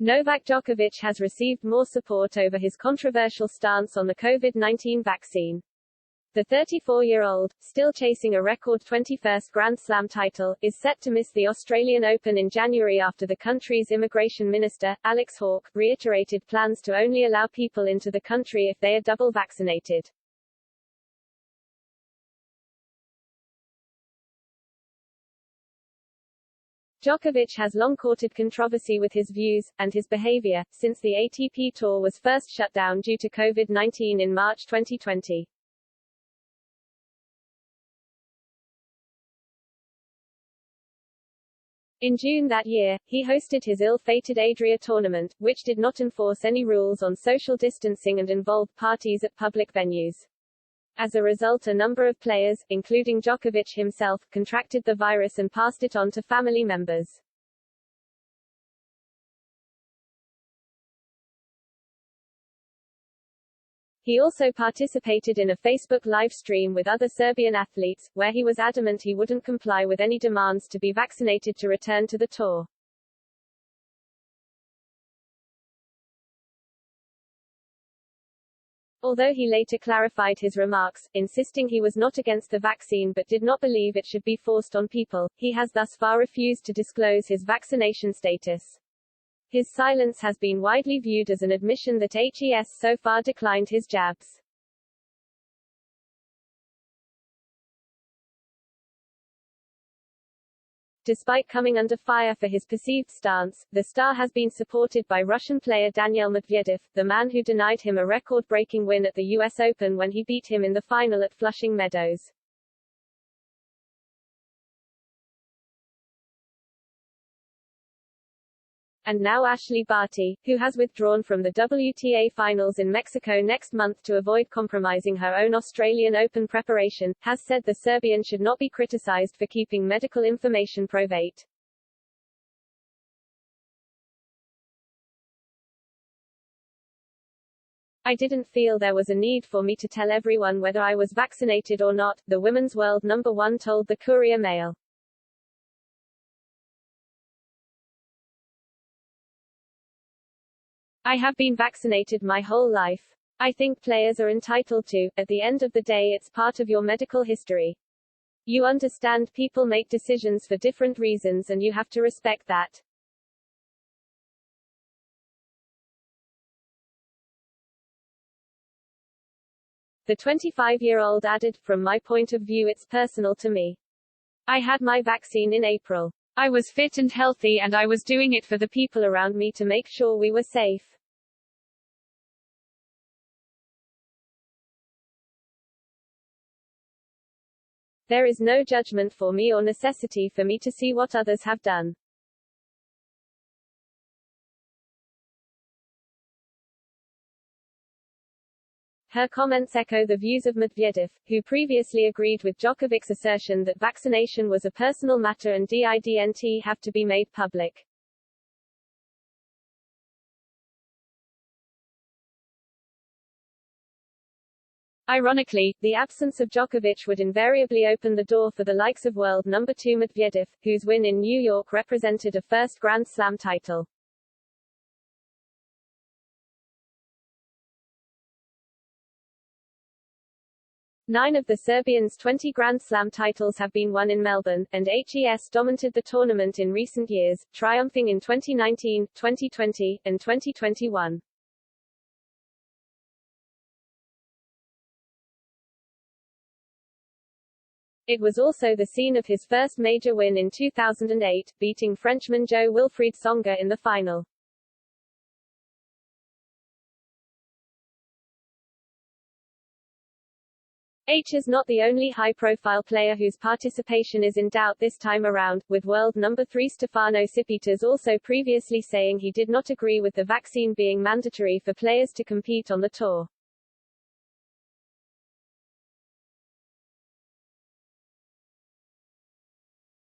Novak Djokovic has received more support over his controversial stance on the COVID-19 vaccine. The 34-year-old, still chasing a record 21st Grand Slam title, is set to miss the Australian Open in January after the country's immigration minister, Alex Hawke, reiterated plans to only allow people into the country if they are double vaccinated. Djokovic has long courted controversy with his views, and his behavior, since the ATP Tour was first shut down due to COVID-19 in March 2020. In June that year, he hosted his ill-fated Adria tournament, which did not enforce any rules on social distancing and involved parties at public venues. As a result, a number of players, including Djokovic himself, contracted the virus and passed it on to family members. He also participated in a Facebook live stream with other Serbian athletes, where he was adamant he wouldn't comply with any demands to be vaccinated to return to the tour. Although he later clarified his remarks, insisting he was not against the vaccine but did not believe it should be forced on people, he has thus far refused to disclose his vaccination status. His silence has been widely viewed as an admission that HES so far declined his jabs. Despite coming under fire for his perceived stance, the star has been supported by Russian player Daniil Medvedev, the man who denied him a record-breaking win at the US Open when he beat him in the final at Flushing Meadows. And now Ashley Barty, who has withdrawn from the WTA finals in Mexico next month to avoid compromising her own Australian Open preparation, has said the Serbian should not be criticized for keeping medical information private. I didn't feel there was a need for me to tell everyone whether I was vaccinated or not, the women's world #1 told the Courier Mail. I have been vaccinated my whole life. I think players are entitled to. At the end of the day, it's part of your medical history. You understand people make decisions for different reasons and you have to respect that. The 25-year-old added, "From my point of view it's personal to me. I had my vaccine in April. I was fit and healthy and I was doing it for the people around me to make sure we were safe." There is no judgment for me or necessity for me to see what others have done. Her comments echo the views of Medvedev, who previously agreed with Djokovic's assertion that vaccination was a personal matter and didn't have to be made public. Ironically, the absence of Djokovic would invariably open the door for the likes of world #2 Medvedev, whose win in New York represented a first Grand Slam title. Nine of the Serbians' 20 Grand Slam titles have been won in Melbourne, and HES dominated the tournament in recent years, triumphing in 2019, 2020, and 2021. It was also the scene of his first major win in 2008, beating Frenchman Jo-Wilfried Tsonga in the final. H is not the only high-profile player whose participation is in doubt this time around, with world #3 Stefano Tsitsipas also previously saying he did not agree with the vaccine being mandatory for players to compete on the tour.